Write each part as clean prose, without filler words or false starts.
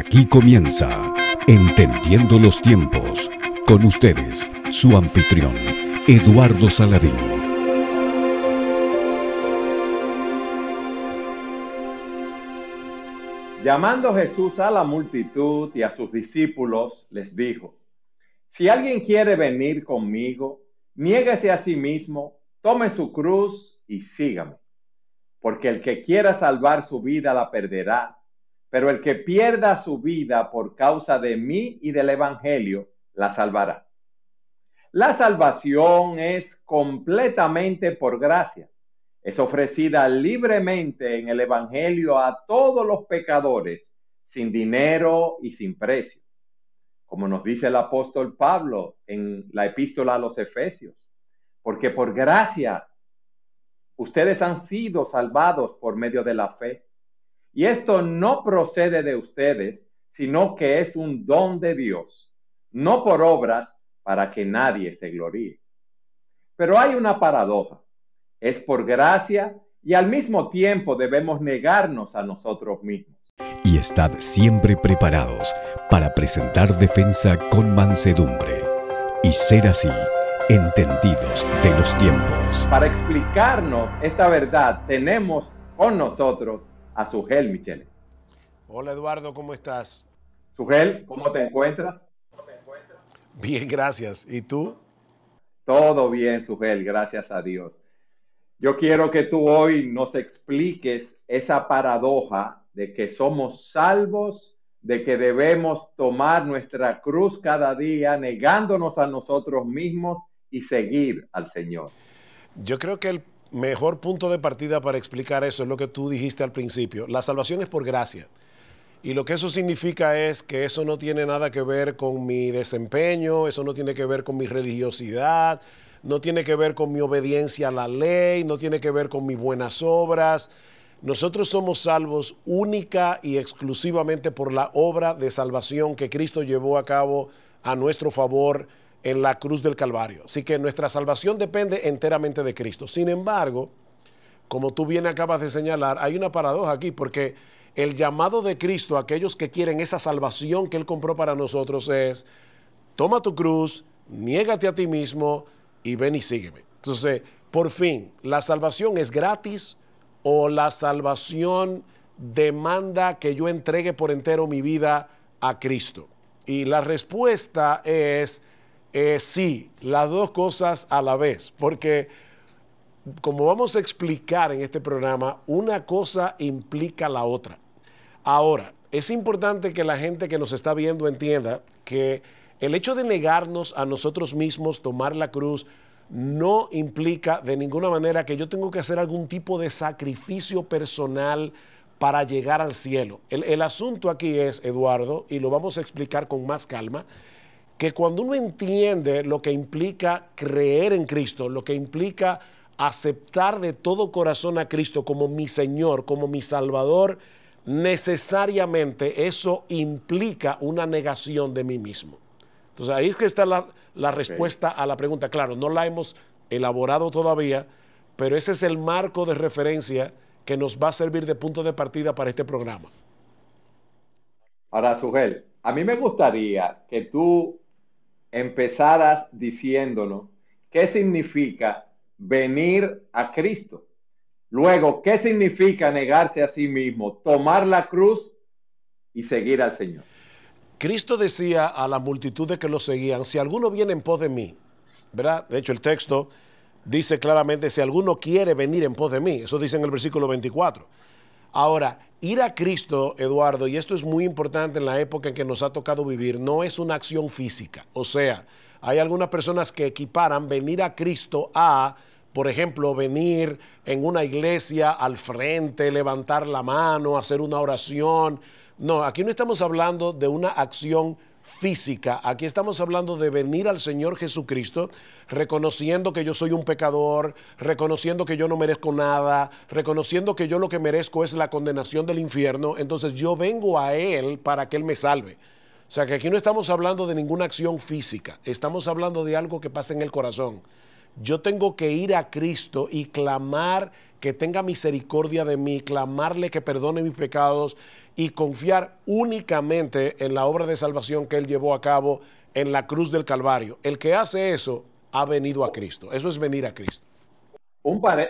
Aquí comienza Entendiendo los Tiempos. Con ustedes, su anfitrión, Eduardo Saladín. Llamando Jesús a la multitud y a sus discípulos, les dijo: si alguien quiere venir conmigo, niéguese a sí mismo, tome su cruz y sígame. Porque el que quiera salvar su vida la perderá, pero el que pierda su vida por causa de mí y del evangelio, la salvará. La salvación es completamente por gracia. Es ofrecida libremente en el evangelio a todos los pecadores, sin dinero y sin precio. Como nos dice el apóstol Pablo en la epístola a los Efesios, porque por gracia ustedes han sido salvados por medio de la fe. Y esto no procede de ustedes, sino que es un don de Dios, no por obras para que nadie se gloríe. Pero hay una paradoja. Es por gracia y al mismo tiempo debemos negarnos a nosotros mismos. Y estad siempre preparados para presentar defensa con mansedumbre y ser así entendidos de los tiempos. Para explicarnos esta verdad tenemos con nosotros a Sugel Michele. Hola Eduardo, ¿cómo estás? Sugel, ¿cómo te encuentras? Bien, gracias. ¿Y tú? Todo bien, Sugel, gracias a Dios. Yo quiero que tú hoy nos expliques esa paradoja de que somos salvos, de que debemos tomar nuestra cruz cada día, negándonos a nosotros mismos y seguir al Señor. Yo creo que el mejor punto de partida para explicar eso es lo que tú dijiste al principio. La salvación es por gracia. Y lo que eso significa es que eso no tiene nada que ver con mi desempeño, eso no tiene que ver con mi religiosidad, no tiene que ver con mi obediencia a la ley, no tiene que ver con mis buenas obras. Nosotros somos salvos única y exclusivamente por la obra de salvación que Cristo llevó a cabo a nuestro favor en la cruz del Calvario. Así que nuestra salvación depende enteramente de Cristo. Sin embargo, como tú bien acabas de señalar, hay una paradoja aquí, porque el llamado de Cristo a aquellos que quieren esa salvación que Él compró para nosotros es: toma tu cruz, niégate a ti mismo y ven y sígueme. Entonces, por fin, ¿la salvación es gratis o la salvación demanda que yo entregue por entero mi vida a Cristo? Y la respuesta es sí, las dos cosas a la vez, porque como vamos a explicar en este programa, una cosa implica la otra. Ahora, es importante que la gente que nos está viendo entienda que el hecho de negarnos a nosotros mismos, tomar la cruz, no implica de ninguna manera que yo tengo que hacer algún tipo de sacrificio personal para llegar al cielo. El asunto aquí es, Eduardo, y lo vamos a explicar con más calma, que cuando uno entiende lo que implica creer en Cristo, lo que implica aceptar de todo corazón a Cristo como mi Señor, como mi Salvador, necesariamente eso implica una negación de mí mismo. Entonces ahí es que está la respuesta a la pregunta. Claro, no la hemos elaborado todavía, pero ese es el marco de referencia que nos va a servir de punto de partida para este programa. Ahora, Sugel, a mí me gustaría que tú empezaras diciéndonos qué significa venir a Cristo. Luego, ¿qué significa negarse a sí mismo, tomar la cruz y seguir al Señor? Cristo decía a la multitud de que lo seguían: si alguno viene en pos de mí, ¿verdad? De hecho, el texto dice claramente: si alguno quiere venir en pos de mí. Eso dice en el versículo 24. Ahora, ir a Cristo, Eduardo, y esto es muy importante en la época en que nos ha tocado vivir, no es una acción física. O sea, hay algunas personas que equiparan venir a Cristo a, por ejemplo, venir en una iglesia al frente, levantar la mano, hacer una oración. No, aquí no estamos hablando de una acción física. Aquí estamos hablando de venir al Señor Jesucristo reconociendo que yo soy un pecador, reconociendo que yo no merezco nada, reconociendo que yo lo que merezco es la condenación del infierno. Entonces yo vengo a Él para que Él me salve. O sea que aquí no estamos hablando de ninguna acción física, estamos hablando de algo que pasa en el corazón. Yo tengo que ir a Cristo y clamar que tenga misericordia de mí, clamarle que perdone mis pecados y confiar únicamente en la obra de salvación que Él llevó a cabo en la cruz del Calvario. El que hace eso ha venido a Cristo. Eso es venir a Cristo. Un, pare-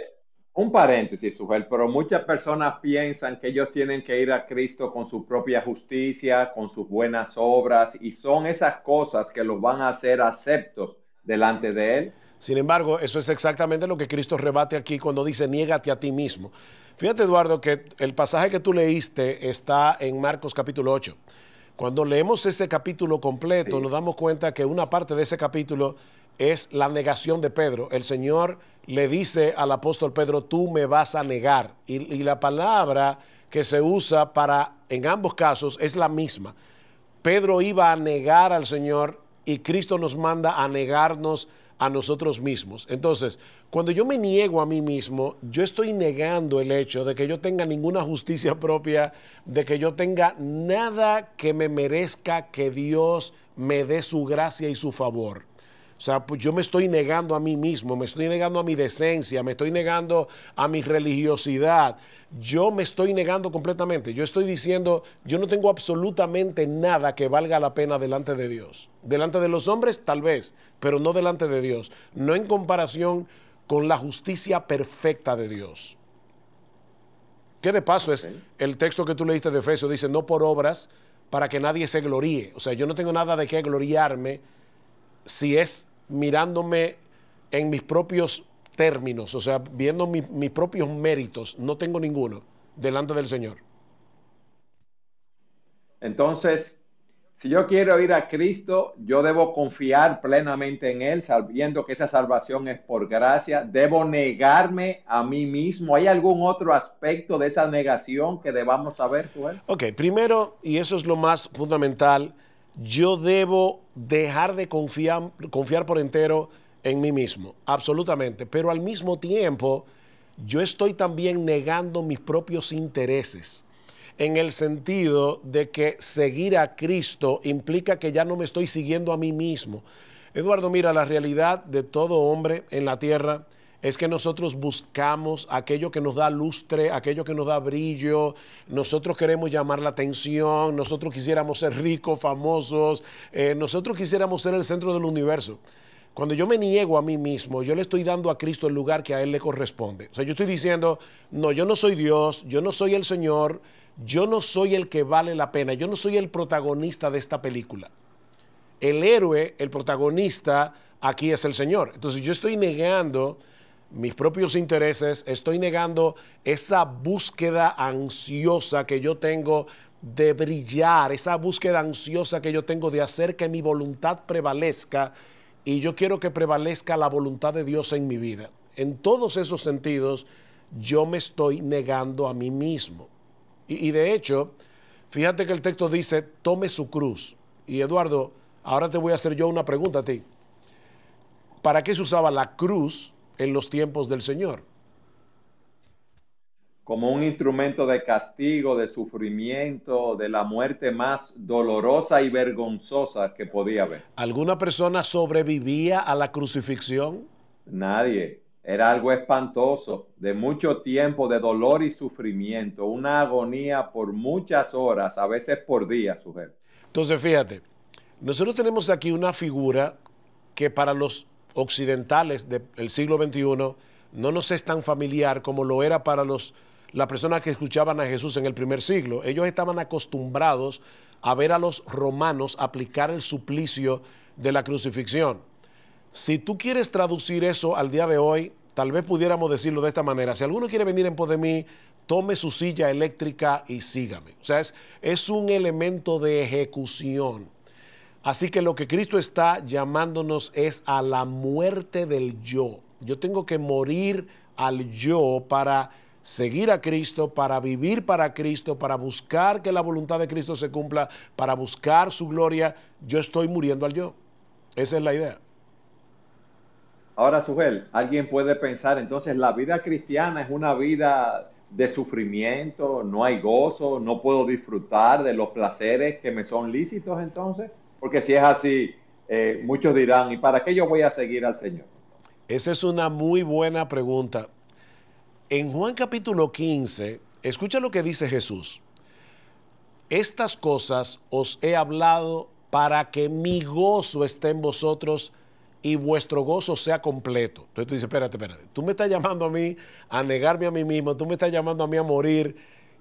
un paréntesis, Sujel, pero muchas personas piensan que ellos tienen que ir a Cristo con su propia justicia, con sus buenas obras, y son esas cosas que los van a hacer aceptos delante de Él. Sin embargo, eso es exactamente lo que Cristo rebate aquí cuando dice, niégate a ti mismo. Fíjate, Eduardo, que el pasaje que tú leíste está en Marcos capítulo 8. Cuando leemos ese capítulo completo, nos damos cuenta que una parte de ese capítulo es la negación de Pedro. El Señor le dice al apóstol Pedro, tú me vas a negar. Y la palabra que se usa en ambos casos es la misma. Pedro iba a negar al Señor y Cristo nos manda a negarnos a nosotros mismos. Entonces, cuando yo me niego a mí mismo, yo estoy negando el hecho de que yo tenga ninguna justicia propia, de que yo tenga nada que me merezca que Dios me dé su gracia y su favor. O sea, pues yo me estoy negando a mí mismo, me estoy negando a mi decencia, me estoy negando a mi religiosidad. Yo me estoy negando completamente. Yo estoy diciendo, yo no tengo absolutamente nada que valga la pena delante de Dios. Delante de los hombres, tal vez, pero no delante de Dios. No en comparación con la justicia perfecta de Dios. Que de paso es el texto que tú leíste de Efesios, dice, no por obras para que nadie se gloríe. O sea, yo no tengo nada de qué gloriarme si es mirándome en mis propios términos, o sea, viendo mis propios méritos, no tengo ninguno delante del Señor. Entonces, si yo quiero ir a Cristo, yo debo confiar plenamente en Él, sabiendo que esa salvación es por gracia. Debo negarme a mí mismo. ¿Hay algún otro aspecto de esa negación que debamos saber, Joel? Ok, primero, y eso es lo más fundamental, yo debo dejar de confiar por entero en mí mismo, absolutamente. Pero al mismo tiempo, yo estoy también negando mis propios intereses, en el sentido de que seguir a Cristo implica que ya no me estoy siguiendo a mí mismo. Eduardo, mira, la realidad de todo hombre en la tierra es que nosotros buscamos aquello que nos da lustre, aquello que nos da brillo. Nosotros queremos llamar la atención, nosotros quisiéramos ser ricos, famosos, nosotros quisiéramos ser el centro del universo. Cuando yo me niego a mí mismo, yo le estoy dando a Cristo el lugar que a Él le corresponde. O sea, yo estoy diciendo, no, yo no soy Dios, yo no soy el Señor, yo no soy el que vale la pena, yo no soy el protagonista de esta película. El héroe, el protagonista, aquí es el Señor. Entonces yo estoy negando mis propios intereses, estoy negando esa búsqueda ansiosa que yo tengo de brillar, esa búsqueda ansiosa que yo tengo de hacer que mi voluntad prevalezca, y yo quiero que prevalezca la voluntad de Dios en mi vida. En todos esos sentidos, yo me estoy negando a mí mismo. Y de hecho, fíjate que el texto dice, tome su cruz. Y Eduardo, ahora te voy a hacer yo una pregunta a ti. ¿Para qué se usaba la cruz en los tiempos del Señor? Como un instrumento de castigo, de sufrimiento, de la muerte más dolorosa y vergonzosa que podía haber. ¿Alguna persona sobrevivía a la crucifixión? Nadie. Era algo espantoso, de mucho tiempo de dolor y sufrimiento, una agonía por muchas horas, a veces por días, Sujel. Entonces, fíjate, nosotros tenemos aquí una figura que para los occidentales del siglo XXI no nos es tan familiar como lo era para las personas que escuchaban a Jesús en el primer siglo. Ellos estaban acostumbrados a ver a los romanos aplicar el suplicio de la crucifixión. Si tú quieres traducir eso al día de hoy, tal vez pudiéramos decirlo de esta manera. Si alguno quiere venir en pos de mí, tome su silla eléctrica y sígame. O sea, es un elemento de ejecución. Así que lo que Cristo está llamándonos es a la muerte del yo. Yo tengo que morir al yo para seguir a Cristo, para vivir para Cristo, para buscar que la voluntad de Cristo se cumpla, para buscar su gloria. Yo estoy muriendo al yo. Esa es la idea. Ahora, Sujel, alguien puede pensar, entonces la vida cristiana es una vida de sufrimiento, no hay gozo, no puedo disfrutar de los placeres que me son lícitos entonces, porque si es así, muchos dirán, ¿y para qué yo voy a seguir al Señor? Esa es una muy buena pregunta. En Juan capítulo 15, escucha lo que dice Jesús. Estas cosas os he hablado para que mi gozo esté en vosotros y vuestro gozo sea completo. Entonces tú dices, espérate, tú me estás llamando a mí a negarme a mí mismo, tú me estás llamando a mí a morir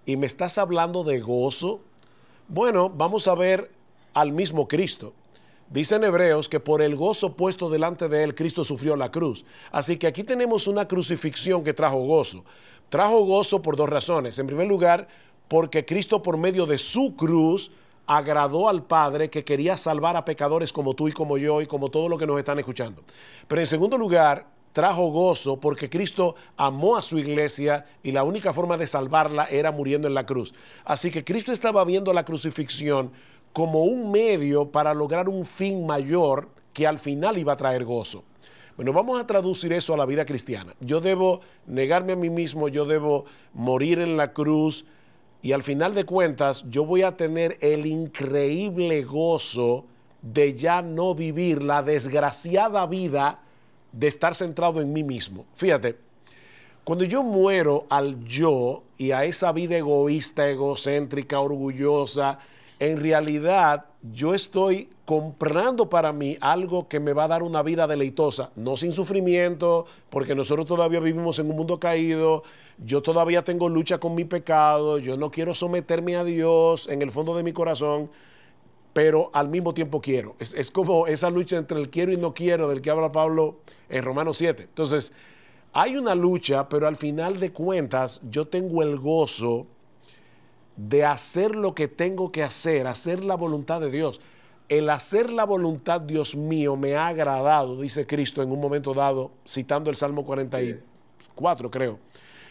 y me estás hablando de gozo. Bueno, vamos a ver al mismo Cristo. Dice en Hebreos que por el gozo puesto delante de él, Cristo sufrió la cruz. Así que aquí tenemos una crucifixión que trajo gozo. Trajo gozo por dos razones. En primer lugar, porque Cristo por medio de su cruz agradó al Padre, que quería salvar a pecadores como tú y como yo y como todos los que nos están escuchando. Pero en segundo lugar, trajo gozo porque Cristo amó a su iglesia y la única forma de salvarla era muriendo en la cruz. Así que Cristo estaba viendo la crucifixión como un medio para lograr un fin mayor que al final iba a traer gozo. Bueno, vamos a traducir eso a la vida cristiana. Yo debo negarme a mí mismo, yo debo morir en la cruz y al final de cuentas yo voy a tener el increíble gozo de ya no vivir la desgraciada vida de estar centrado en mí mismo. Fíjate, cuando yo muero al yo y a esa vida egoísta, egocéntrica, orgullosa, en realidad yo estoy comprando para mí algo que me va a dar una vida deleitosa, no sin sufrimiento, porque nosotros todavía vivimos en un mundo caído, yo todavía tengo lucha con mi pecado, yo no quiero someterme a Dios en el fondo de mi corazón, pero al mismo tiempo quiero. Es como esa lucha entre el quiero y no quiero del que habla Pablo en Romanos 7. Entonces, hay una lucha, pero al final de cuentas yo tengo el gozo de hacer lo que tengo que hacer la voluntad de Dios. El hacer la voluntad, Dios mío, me ha agradado, dice Cristo en un momento dado, citando el Salmo 44, creo.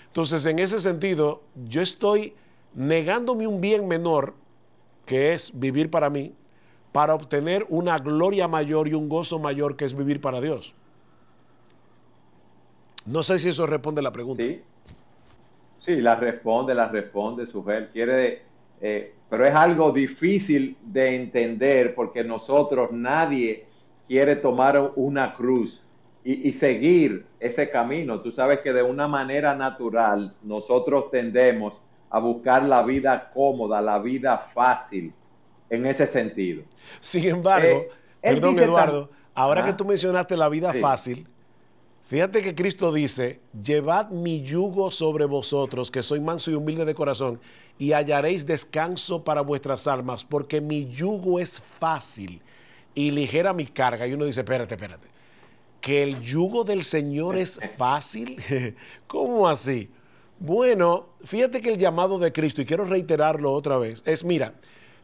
Entonces, en ese sentido, yo estoy negándome un bien menor, que es vivir para mí, para obtener una gloria mayor y un gozo mayor, que es vivir para Dios. No sé si eso responde la pregunta. Sí. Sí, la responde, Sujel. Pero es algo difícil de entender porque nadie quiere tomar una cruz y seguir ese camino. Tú sabes que de una manera natural nosotros tendemos a buscar la vida cómoda, la vida fácil en ese sentido. Sin embargo, perdón Eduardo, ahora que tú mencionaste la vida fácil, fíjate que Cristo dice, llevad mi yugo sobre vosotros, que soy manso y humilde de corazón, y hallaréis descanso para vuestras almas, porque mi yugo es fácil y ligera mi carga. Y uno dice, espérate, ¿que el yugo del Señor es fácil? ¿Cómo así? Bueno, fíjate que el llamado de Cristo, y quiero reiterarlo otra vez, es, mira,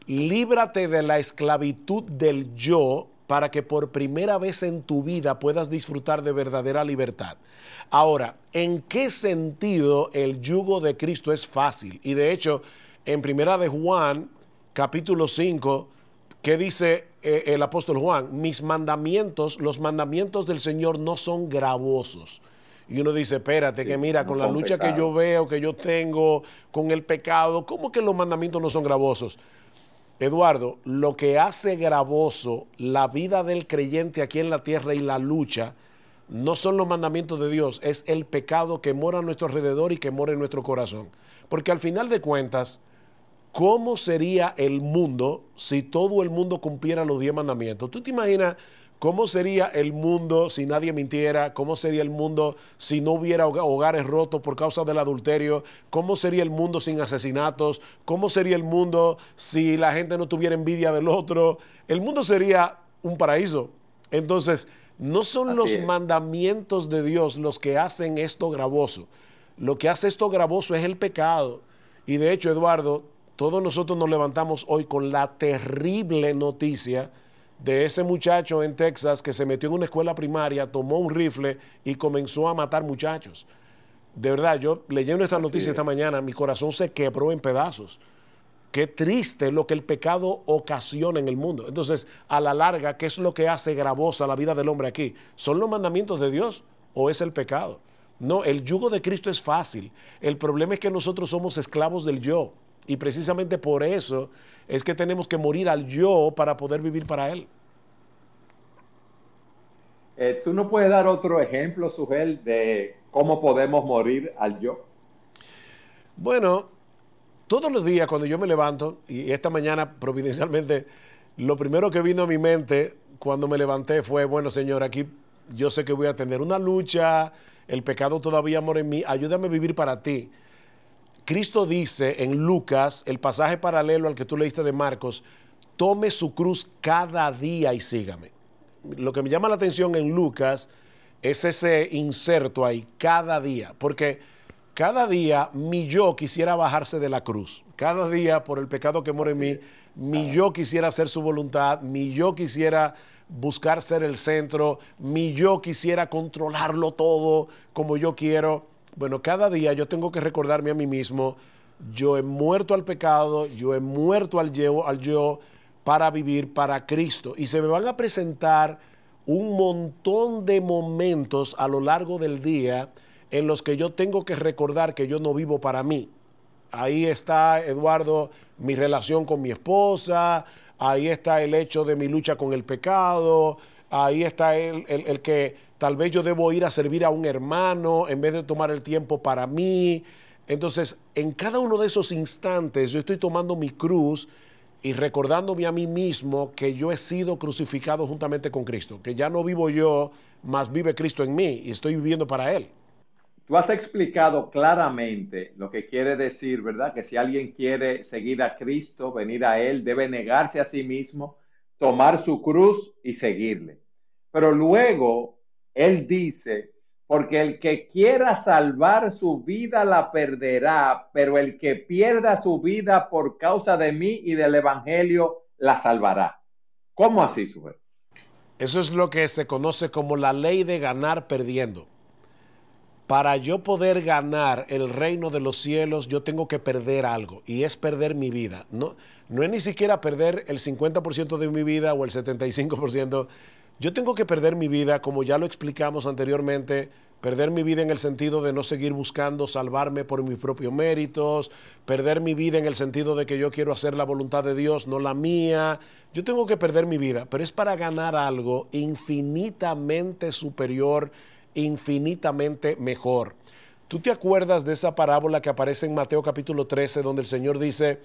líbrate de la esclavitud del yo, para que por primera vez en tu vida puedas disfrutar de verdadera libertad. Ahora, ¿en qué sentido el yugo de Cristo es fácil? Y de hecho, en Primera de Juan, capítulo 5, ¿qué dice el apóstol Juan? Mis mandamientos, los mandamientos del Señor no son gravosos. Y uno dice, espérate, que mira, con la lucha que yo veo, que yo tengo, con el pecado, ¿cómo que los mandamientos no son gravosos? Eduardo, lo que hace gravoso la vida del creyente aquí en la tierra y la lucha no son los mandamientos de Dios, es el pecado que mora a nuestro alrededor y que mora en nuestro corazón. Porque al final de cuentas, ¿cómo sería el mundo si todo el mundo cumpliera los 10 mandamientos? ¿Tú te imaginas cómo sería el mundo si nadie mintiera? ¿Cómo sería el mundo si no hubiera hogares rotos por causa del adulterio? ¿Cómo sería el mundo sin asesinatos? ¿Cómo sería el mundo si la gente no tuviera envidia del otro? El mundo sería un paraíso. Entonces, no son los mandamientos de Dios los que hacen esto gravoso. Lo que hace esto gravoso es el pecado. Y de hecho, Eduardo, todos nosotros nos levantamos hoy con la terrible noticia de ese muchacho en Texas que se metió en una escuela primaria, tomó un rifle y comenzó a matar muchachos. De verdad, yo leyendo esta noticia esta mañana, mi corazón se quebró en pedazos. Qué triste lo que el pecado ocasiona en el mundo. Entonces, a la larga, ¿qué es lo que hace gravosa la vida del hombre aquí? ¿Son los mandamientos de Dios o es el pecado? No, el yugo de Cristo es fácil. El problema es que nosotros somos esclavos del yo. Y precisamente por eso es que tenemos que morir al yo para poder vivir para Él. ¿Tú no puedes dar otro ejemplo, Sujel, de cómo podemos morir al yo? Bueno, todos los días cuando yo me levanto, y esta mañana providencialmente, lo primero que vino a mi mente cuando me levanté fue, bueno, Señor, aquí yo sé que voy a tener una lucha, el pecado todavía mora en mí, ayúdame a vivir para ti. Cristo dice en Lucas, el pasaje paralelo al que tú leíste de Marcos, tome su cruz cada día y sígame. Lo que me llama la atención en Lucas es ese inserto ahí, cada día, porque cada día mi yo quisiera bajarse de la cruz. Cada día, por el pecado que mora en mí, mi yo quisiera hacer su voluntad, mi yo quisiera buscar ser el centro, mi yo quisiera controlarlo todo como yo quiero. Bueno, cada día yo tengo que recordarme a mí mismo, yo he muerto al pecado, yo he muerto al yo para vivir para Cristo. Y se me van a presentar un montón de momentos a lo largo del día en los que yo tengo que recordar que yo no vivo para mí. Ahí está, Eduardo, mi relación con mi esposa, ahí está el hecho de mi lucha con el pecado, ahí está el que tal vez yo debo ir a servir a un hermano en vez de tomar el tiempo para mí. Entonces, en cada uno de esos instantes yo estoy tomando mi cruz y recordándome a mí mismo que yo he sido crucificado juntamente con Cristo, que ya no vivo yo, mas vive Cristo en mí y estoy viviendo para Él. Tú has explicado claramente lo que quiere decir, ¿verdad? Que si alguien quiere seguir a Cristo, venir a Él, debe negarse a sí mismo, tomar su cruz y seguirle. Pero luego Él dice, porque el que quiera salvar su vida la perderá, pero el que pierda su vida por causa de mí y del Evangelio la salvará. ¿Cómo así, Sujel? Eso es lo que se conoce como la ley de ganar perdiendo. Para yo poder ganar el reino de los cielos, yo tengo que perder algo, y es perder mi vida. No es ni siquiera perder el 50% de mi vida o el 75%. Yo tengo que perder mi vida, como ya lo explicamos anteriormente, perder mi vida en el sentido de no seguir buscando salvarme por mis propios méritos, perder mi vida en el sentido de que yo quiero hacer la voluntad de Dios, no la mía. Yo tengo que perder mi vida, pero es para ganar algo infinitamente superior, infinitamente mejor. ¿Tú te acuerdas de esa parábola que aparece en Mateo capítulo 13, donde el Señor dice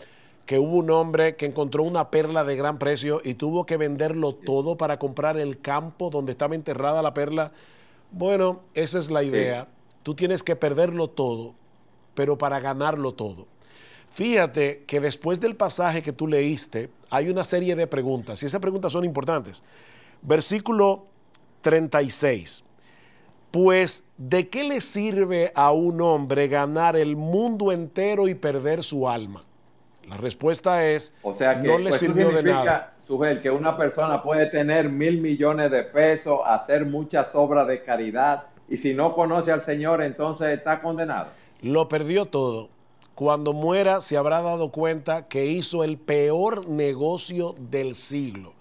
que hubo un hombre que encontró una perla de gran precio y tuvo que venderlo todo para comprar el campo donde estaba enterrada la perla? Bueno, esa es la idea. Tú tienes que perderlo todo, pero para ganarlo todo. Fíjate que después del pasaje que tú leíste, hay una serie de preguntas, y esas preguntas son importantes. Versículo 36. Pues, ¿de qué le sirve a un hombre ganar el mundo entero y perder su alma? La respuesta es, o sea que, no le sirvió de nada. Sujel, que una persona puede tener 1,000 millones de pesos, hacer muchas obras de caridad, y si no conoce al Señor, entonces está condenado. Lo perdió todo. Cuando muera se habrá dado cuenta que hizo el peor negocio del siglo.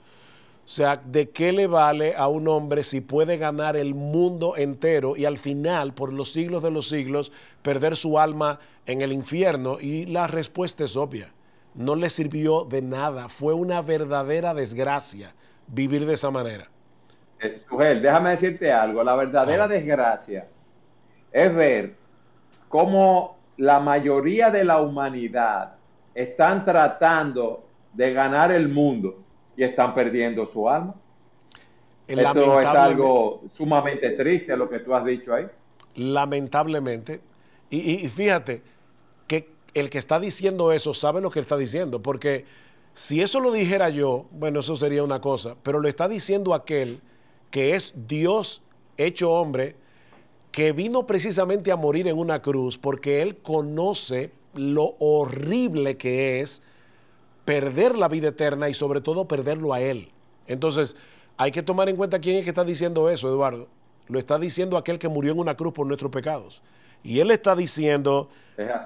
O sea, ¿de qué le vale a un hombre si puede ganar el mundo entero y al final, por los siglos de los siglos, perder su alma en el infierno? Y la respuesta es obvia. No le sirvió de nada. Fue una verdadera desgracia vivir de esa manera. Sujel, déjame decirte algo. La verdadera desgracia es ver cómo la mayoría de la humanidad están tratando de ganar el mundo y están perdiendo su alma. Esto es algo sumamente triste lo que tú has dicho ahí. Lamentablemente. Y fíjate que el que está diciendo eso sabe lo que está diciendo, porque si eso lo dijera yo, bueno, eso sería una cosa, pero lo está diciendo aquel que es Dios hecho hombre, que vino precisamente a morir en una cruz porque él conoce lo horrible que es perder la vida eterna y sobre todo perderlo a él. Entonces, hay que tomar en cuenta quién es que está diciendo eso, Eduardo. Lo está diciendo aquel que murió en una cruz por nuestros pecados. Y él está diciendo,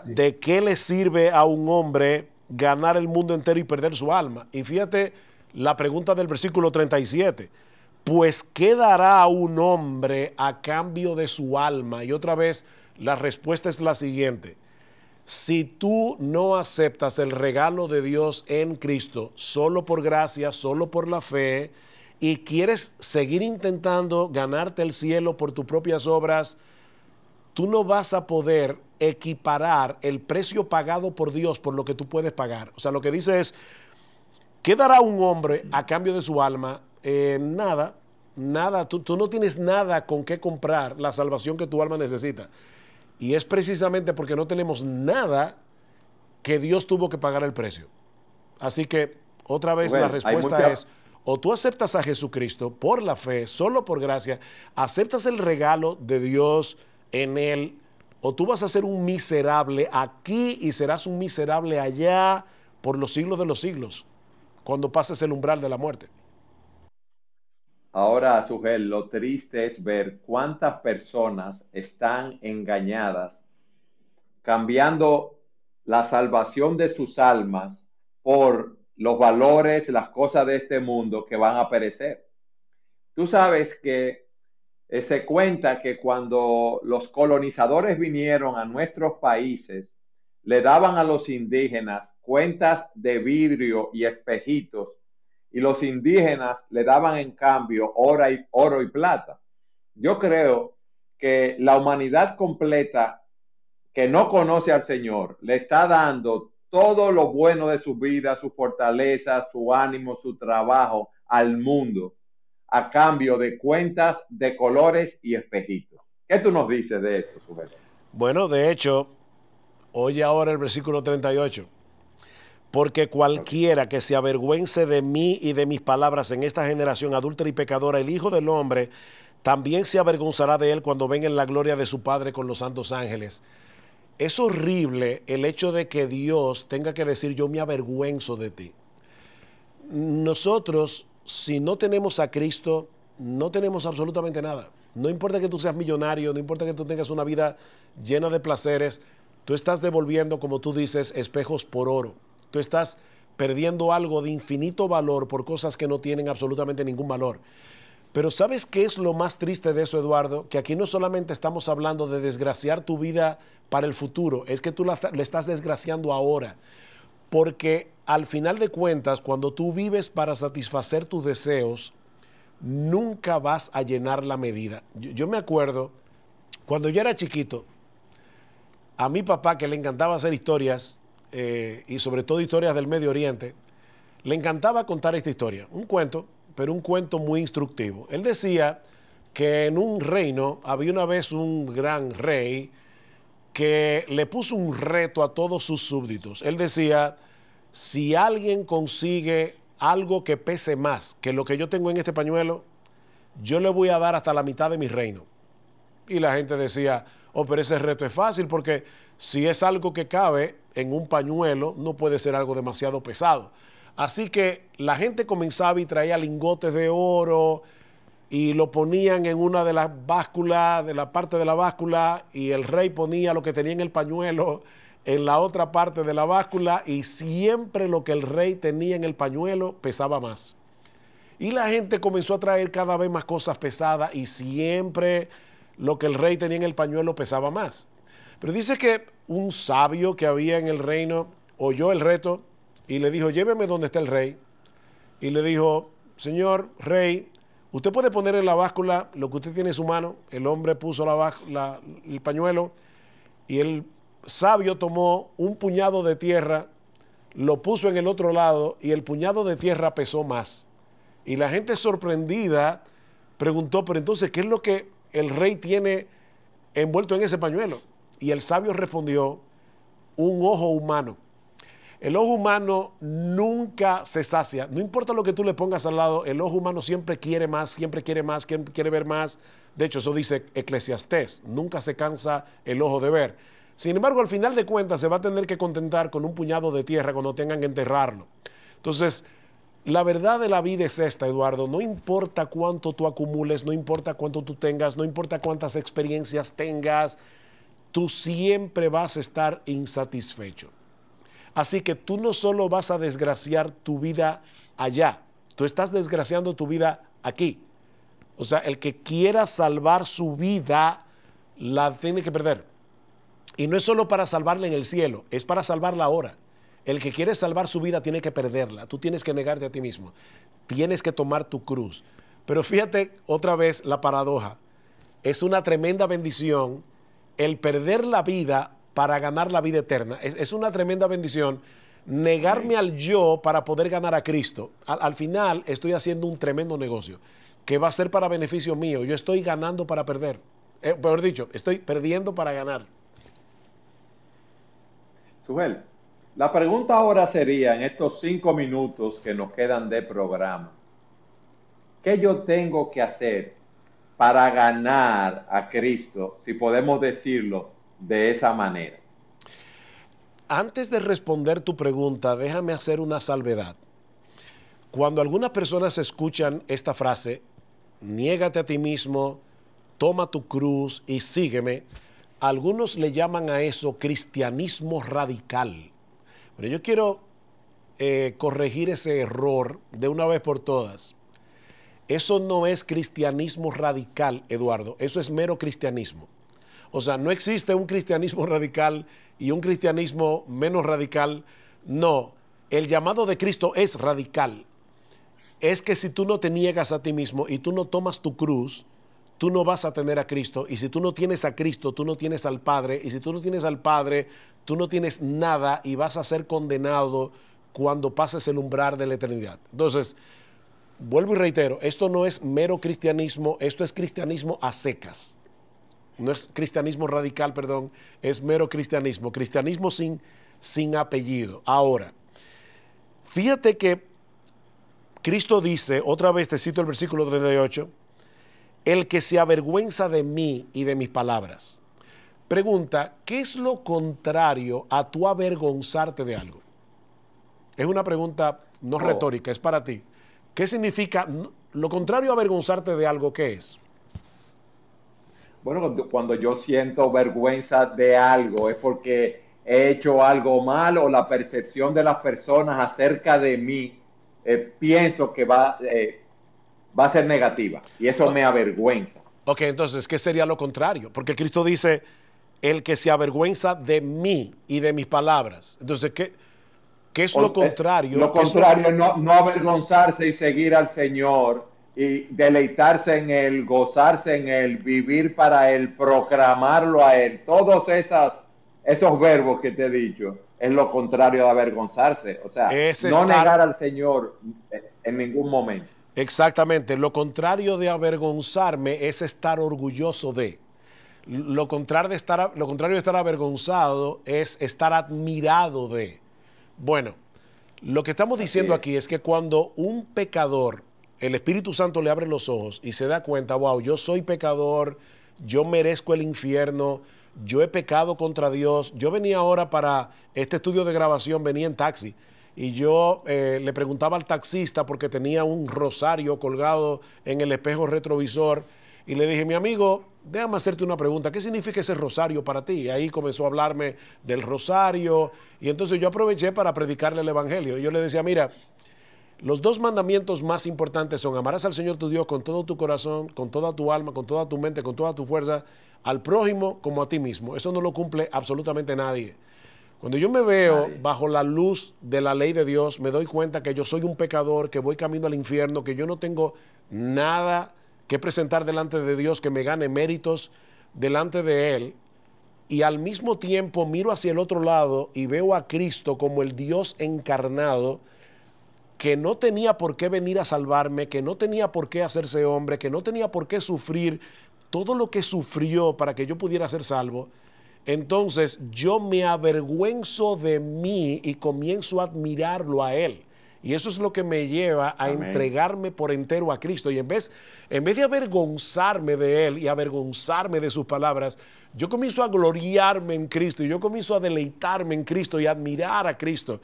¿de qué le sirve a un hombre ganar el mundo entero y perder su alma? Y fíjate la pregunta del versículo 37. Pues, ¿qué dará a un hombre a cambio de su alma? Y otra vez, la respuesta es la siguiente. Si tú no aceptas el regalo de Dios en Cristo, solo por gracia, solo por la fe, y quieres seguir intentando ganarte el cielo por tus propias obras, tú no vas a poder equiparar el precio pagado por Dios por lo que tú puedes pagar. O sea, lo que dice es, ¿qué dará un hombre a cambio de su alma? Nada, nada. Tú no tienes nada con qué comprar la salvación que tu alma necesita. Y es precisamente porque no tenemos nada que Dios tuvo que pagar el precio. Así que, otra vez, la respuesta es, o tú aceptas a Jesucristo por la fe, solo por gracia, aceptas el regalo de Dios en Él, o tú vas a ser un miserable aquí y serás un miserable allá por los siglos de los siglos, cuando pases el umbral de la muerte. Ahora, Sugel, lo triste es ver cuántas personas están engañadas, cambiando la salvación de sus almas por los valores, las cosas de este mundo que van a perecer. Tú sabes que se cuenta que cuando los colonizadores vinieron a nuestros países, le daban a los indígenas cuentas de vidrio y espejitos, y los indígenas le daban en cambio oro y plata. Yo creo que la humanidad completa que no conoce al Señor le está dando todo lo bueno de su vida, su fortaleza, su ánimo, su trabajo al mundo a cambio de cuentas de colores y espejitos. ¿Qué tú nos dices de esto, Sugel? Bueno, de hecho, oye ahora el versículo 38. Porque cualquiera que se avergüence de mí y de mis palabras en esta generación adúltera y pecadora, el Hijo del Hombre también se avergonzará de él cuando venga en la gloria de su Padre con los santos ángeles. Es horrible el hecho de que Dios tenga que decir, yo me avergüenzo de ti. Nosotros, si no tenemos a Cristo, no tenemos absolutamente nada. No importa que tú seas millonario, no importa que tú tengas una vida llena de placeres, tú estás devolviendo, como tú dices, espejos por oro. Tú estás perdiendo algo de infinito valor por cosas que no tienen absolutamente ningún valor. Pero ¿sabes qué es lo más triste de eso, Eduardo? Que aquí no solamente estamos hablando de desgraciar tu vida para el futuro, es que tú le estás desgraciando ahora. Porque al final de cuentas, cuando tú vives para satisfacer tus deseos, nunca vas a llenar la medida. Yo me acuerdo, cuando yo era chiquito, a mi papá, que le encantaba hacer historias, y sobre todo historias del Medio Oriente, le encantaba contar esta historia, un cuento, pero un cuento muy instructivo. Él decía que en un reino había una vez un gran rey que le puso un reto a todos sus súbditos. Él decía, si alguien consigue algo que pese más que lo que yo tengo en este pañuelo, yo le voy a dar hasta la mitad de mi reino. Y la gente decía, oh, pero ese reto es fácil porque si es algo que cabe en un pañuelo, no puede ser algo demasiado pesado. Así que la gente comenzaba y traía lingotes de oro y lo ponían en una de las básculas, de la parte de la báscula, y el rey ponía lo que tenía en el pañuelo en la otra parte de la báscula, y siempre lo que el rey tenía en el pañuelo pesaba más. Y la gente comenzó a traer cada vez más cosas pesadas y siempre lo que el rey tenía en el pañuelo pesaba más. Pero dice que un sabio que había en el reino oyó el reto y le dijo, lléveme donde está el rey. Y le dijo, señor rey, usted puede poner en la báscula lo que usted tiene en su mano. El hombre puso el pañuelo y el sabio tomó un puñado de tierra, lo puso en el otro lado y el puñado de tierra pesó más. Y la gente sorprendida preguntó, pero entonces, ¿qué es lo que el rey tiene envuelto en ese pañuelo? Y el sabio respondió, un ojo humano. El ojo humano nunca se sacia. No importa lo que tú le pongas al lado, el ojo humano siempre quiere más, quiere ver más. De hecho, eso dice Eclesiastés. Nunca se cansa el ojo de ver. Sin embargo, al final de cuentas, se va a tener que contentar con un puñado de tierra cuando tengan que enterrarlo. Entonces, la verdad de la vida es esta, Eduardo. No importa cuánto tú acumules, no importa cuánto tú tengas, no importa cuántas experiencias tengas, tú siempre vas a estar insatisfecho. Así que tú no solo vas a desgraciar tu vida allá, tú estás desgraciando tu vida aquí. O sea, el que quiera salvar su vida, la tiene que perder. Y no es solo para salvarla en el cielo, es para salvarla ahora. El que quiere salvar su vida tiene que perderla. Tú tienes que negarte a ti mismo. Tienes que tomar tu cruz. Pero fíjate otra vez la paradoja. Es una tremenda bendición el perder la vida para ganar la vida eterna. Es una tremenda bendición. Negarme al yo para poder ganar a Cristo. Al final estoy haciendo un tremendo negocio que va a ser para beneficio mío. Yo estoy ganando para perder. Peor dicho, estoy perdiendo para ganar. Sujel, la pregunta ahora sería, en estos 5 minutos que nos quedan de programa, ¿qué yo tengo que hacer para ganar a Cristo, si podemos decirlo de esa manera? Antes de responder tu pregunta, déjame hacer una salvedad. Cuando algunas personas escuchan esta frase, niégate a ti mismo, toma tu cruz y sígueme, algunos le llaman a eso cristianismo radical. Pero yo quiero corregir ese error de una vez por todas. Eso no es cristianismo radical, Eduardo, eso es mero cristianismo. O sea, no existe un cristianismo radical y un cristianismo menos radical. No, el llamado de Cristo es radical. Es que si tú no te niegas a ti mismo y tú no tomas tu cruz, tú no vas a tener a Cristo. Y si tú no tienes a Cristo, tú no tienes al Padre. Y si tú no tienes al Padre, tú no tienes nada y vas a ser condenado cuando pases el umbral de la eternidad. Entonces, vuelvo y reitero, esto no es mero cristianismo, esto es cristianismo a secas. No es cristianismo radical, perdón, es mero cristianismo. Cristianismo sin apellido. Ahora, fíjate que Cristo dice, otra vez te cito el versículo 38, el que se avergüenza de mí y de mis palabras. Pregunta, ¿qué es lo contrario a tu avergonzarte de algo? Es una pregunta no retórica, es para ti. ¿Qué significa lo contrario a avergonzarte de algo? ¿Qué es? Bueno, cuando yo siento vergüenza de algo es porque he hecho algo mal o la percepción de las personas acerca de mí pienso que va a ser negativa y eso me avergüenza. Ok, entonces, ¿qué sería lo contrario? Porque Cristo dice, el que se avergüenza de mí y de mis palabras. Entonces, ¿qué es lo contrario? Lo contrario es no avergonzarse y seguir al Señor y deleitarse en Él, gozarse en Él, vivir para Él, proclamarlo a Él. Todos esos verbos que te he dicho es lo contrario de avergonzarse. O sea, no negar al Señor en ningún momento. Exactamente. Lo contrario de avergonzarme es estar orgulloso de. Lo contrario de estar avergonzado es estar admirado de. Bueno, lo que estamos diciendo aquí es que cuando un pecador, el Espíritu Santo le abre los ojos y se da cuenta, wow, yo soy pecador, yo merezco el infierno, yo he pecado contra Dios. Yo venía ahora para este estudio de grabación, venía en taxi y yo le preguntaba al taxista porque tenía un rosario colgado en el espejo retrovisor y le dije, mi amigo, déjame hacerte una pregunta, ¿qué significa ese rosario para ti? Y ahí comenzó a hablarme del rosario y entonces yo aproveché para predicarle el evangelio. Y yo le decía, mira, los 2 mandamientos más importantes son amarás al Señor tu Dios con todo tu corazón, con toda tu alma, con toda tu mente, con toda tu fuerza, al prójimo como a ti mismo. Eso no lo cumple absolutamente nadie. Cuando yo me veo bajo la luz de la ley de Dios, me doy cuenta que yo soy un pecador, que voy camino al infierno, que yo no tengo nada que presentar delante de Dios que me gane méritos delante de Él. Y al mismo tiempo miro hacia el otro lado y veo a Cristo como el Dios encarnado, que no tenía por qué venir a salvarme, que no tenía por qué hacerse hombre, que no tenía por qué sufrir todo lo que sufrió para que yo pudiera ser salvo. Entonces yo me avergüenzo de mí y comienzo a admirarlo a Él. Y eso es lo que me lleva a entregarme por entero a Cristo. Y en vez de avergonzarme de Él y avergonzarme de sus palabras, yo comienzo a gloriarme en Cristo y yo comienzo a deleitarme en Cristo y a admirar a Cristo.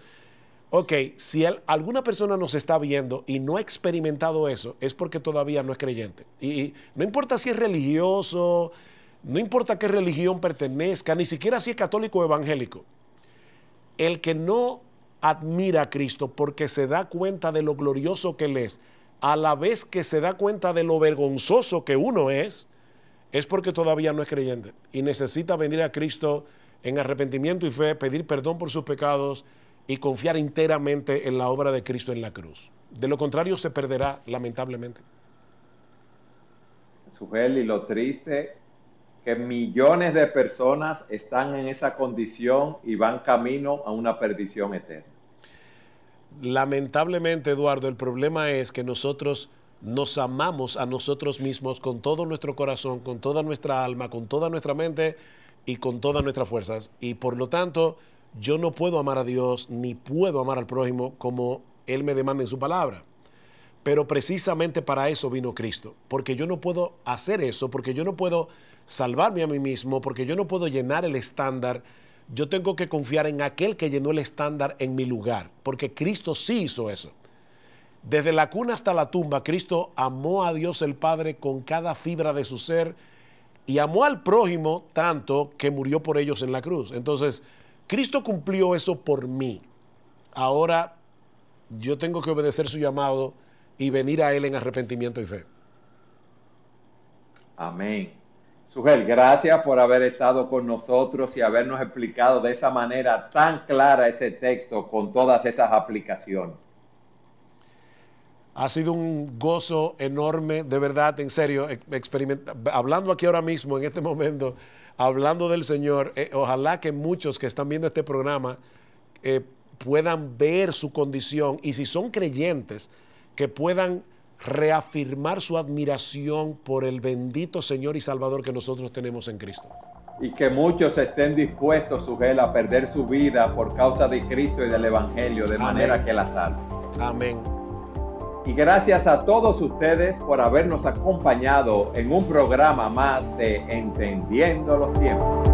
Ok, si alguna persona nos está viendo y no ha experimentado eso, es porque todavía no es creyente. Y no importa si es religioso, no importa qué religión pertenezca, ni siquiera si es católico o evangélico. El que no admira a Cristo porque se da cuenta de lo glorioso que Él es, a la vez que se da cuenta de lo vergonzoso que uno es porque todavía no es creyente y necesita venir a Cristo en arrepentimiento y fe, pedir perdón por sus pecados y confiar enteramente en la obra de Cristo en la cruz. De lo contrario se perderá, lamentablemente. Sujel, y lo triste que millones de personas están en esa condición y van camino a una perdición eterna. Lamentablemente, Eduardo, el problema es que nosotros nos amamos a nosotros mismos con todo nuestro corazón, con toda nuestra alma, con toda nuestra mente y con todas nuestras fuerzas. Y por lo tanto, yo no puedo amar a Dios ni puedo amar al prójimo como Él me demanda en su palabra. Pero precisamente para eso vino Cristo, porque yo no puedo hacer eso, porque yo no puedo salvarme a mí mismo, porque yo no puedo llenar el estándar. Yo tengo que confiar en aquel que llenó el estándar en mi lugar, porque Cristo sí hizo eso. Desde la cuna hasta la tumba, Cristo amó a Dios el Padre con cada fibra de su ser y amó al prójimo tanto que murió por ellos en la cruz. Entonces, Cristo cumplió eso por mí. Ahora yo tengo que obedecer su llamado y venir a Él en arrepentimiento y fe. Amén. Sugel, gracias por haber estado con nosotros y habernos explicado de esa manera tan clara ese texto con todas esas aplicaciones. Ha sido un gozo enorme, de verdad, en serio, hablando aquí ahora mismo, en este momento, hablando del Señor. Ojalá que muchos que están viendo este programa puedan ver su condición y si son creyentes, que puedan reafirmar su admiración por el bendito Señor y Salvador que nosotros tenemos en Cristo. Y que muchos estén dispuestos, Sugel, a perder su vida por causa de Cristo y del Evangelio, de manera que la salve. Amén. Y gracias a todos ustedes por habernos acompañado en un programa más de Entendiendo los Tiempos.